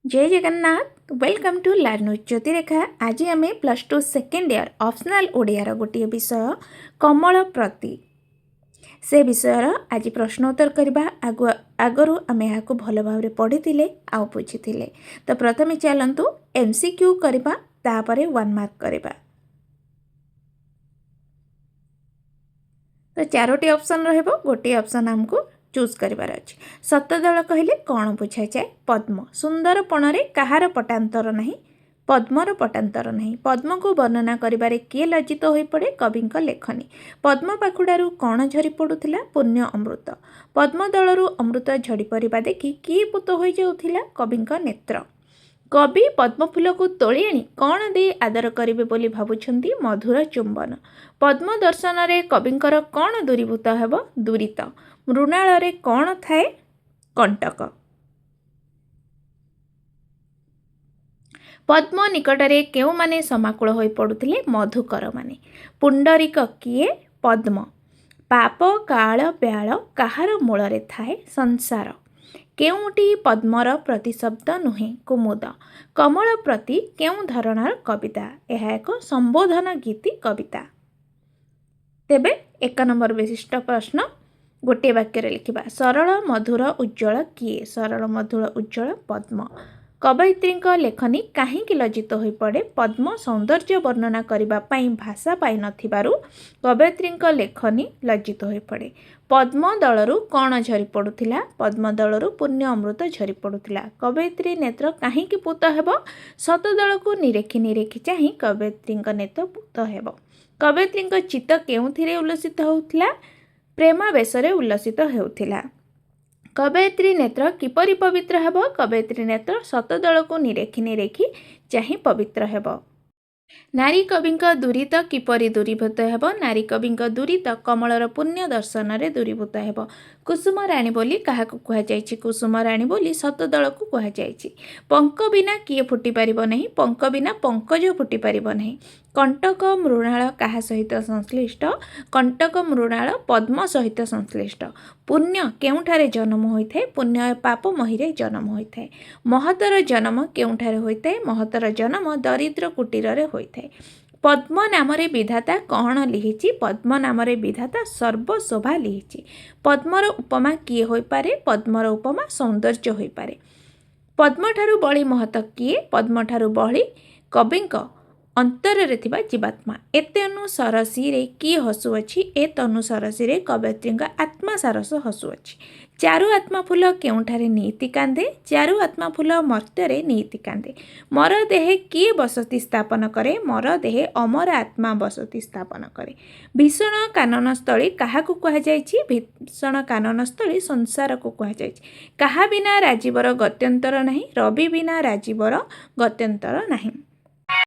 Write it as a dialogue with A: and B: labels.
A: जय Jagannath welcome to learn ज्योतिरेखा। आज आम +2 सेकेंड इयर ऑप्शनल ओडियार गोटे विषय कमल प्रति से विषयर आज प्रश्नोत्तर करवा। आगु आम यहाँ भल भाव पढ़ी आउ बुझी तो प्रथम चलतु MCQ करवा तापर 1 मार्क करवा। तो 4टी ऑप्शन रहिबो, गोटे ऑप्शन हमको चूज करार अच्छे। सतदल कहले कौन बुझा जाए? पद्म सुंदरपणरे कहार पटांतर नहीं, पद्मर पटांतर नहीं। पद्म को वर्णना करिबारे किए लज्जित हो पड़े? कविंक लेखनी। पद्म पाखुड़ारू कौन झरी पड़ुथिला? पुण्य अमृत। पद्मदलरू अमृत झड़ी पड़िबा देखि किए पुत हो जाउथिला? कविंक नेत्र। कवि पद्मफूल को तोली आनी कौन दे आदर करिवे बोली भाबुछंती? मधुर चुंबन। पद्म दर्शन रे कविंकर कौन दूरीभूत हेब? दूरित। मृणाल रे कौन थाए? कंटक। पद्म निकटरे केउ माने समाकुल होई पड़ुथिले? मधुकर माने। पुंडरीक किए? पद्म। पाप काल ब्याल काहार मूलरे थाए? संसार। केउटी पद्मर प्रतिशब्द नुहे? कुमुद। कमल प्रति केउ धरणार कविता? यह एक संबोधन गीति कविता। तेबे 1 नंबर विशिष्ट प्रश्न गोटे वाक्य लिखिबा। सरल मधुर उज्ज्वल किए? सरल मधुर उज्ज्वल पद्म। कवयित्री लेखनी काहींकि लज्जित हो पड़े? पद्म सौंदर्य वर्णना करने भाषा पाई नथिबारु कवयित्री लेखनी लज्जित हो पड़े। पद्म दलरू कौन झरी पड़ुथिला? पद्म दलरू पुण्य अमृत झरी पड़ुथिला। कवयित्री नेत्र काहींकि पूत हेब? सतदल को निरेखी निरेखी चाही कवयित्री नेत्र पूत हेब। कवयित्री चित्त केउथिरे उल्लसित होउथिला? प्रेमावेशरे उल्लसित हेउथिला। कवयित्री नेत्र किपरि पवित्र हेब? कवयित्री नेत्र सतदल को निरेखी निरेखी चाही पवित्र हेब। नारी कविंक दूरित किपरि दूरीभूत हेब? नारी कविंक दूरित कमलर पुण्य दर्शन रे दूरीभूत हेब। कुसुम राणी बोली काहाकु कुहा जायछि? कुसुम राणी बोली सतदल को कुहा जायछि। पंक बिना किए फुटी पारिबो नहीं? पंक बिना पंकज फुटी पारिबो नहीं। कंटक मृणाल काहा सहित संश्लिष्ट? कंटक मृणाल पद्म सहित संश्लिष्ट। पुण्य केउठारे जन्म होइथाय? पुण्य पाप महीरे जन्म होइथाय। महतर जन्म केउठारे होइथाय? महतर जन्म दरिद्र कुटीर रे होइथाय। पद्म नामरे विधाता कौन लिहिछि? पद्म नामरे विधाता सर्वशोभा लिहिछि। पद्मर उपमा किए होई पारे? पद्मर उपमा सौंदर्य होई पारे। पद्मठारु बळी महत किए? पद्मठारु बळी कविंक अंतରରେ ଥିବା जीवात्मा। एते अनुसरसी रे किए हसुअछि? एत अनुसरसी रे कवयित्री आत्मा सारस हसुअछि। चारु आत्मा फूल केउठारे नीति कांदे? चारु आत्मा फूल मर्त्यरे नीति कांदे। मर देहे किए बसति स्थापन करे? मर देहे अमर आत्मा बसति स्थापन करे। भीषण काननस्थली काहाकु कुहा जायछि? भीषण काननस्थली संसार को कुहा जायछि। काहा बिना राजीवर गत्यंतर नहीं? रवि बिना राजीवर गत्यंतर नहीं।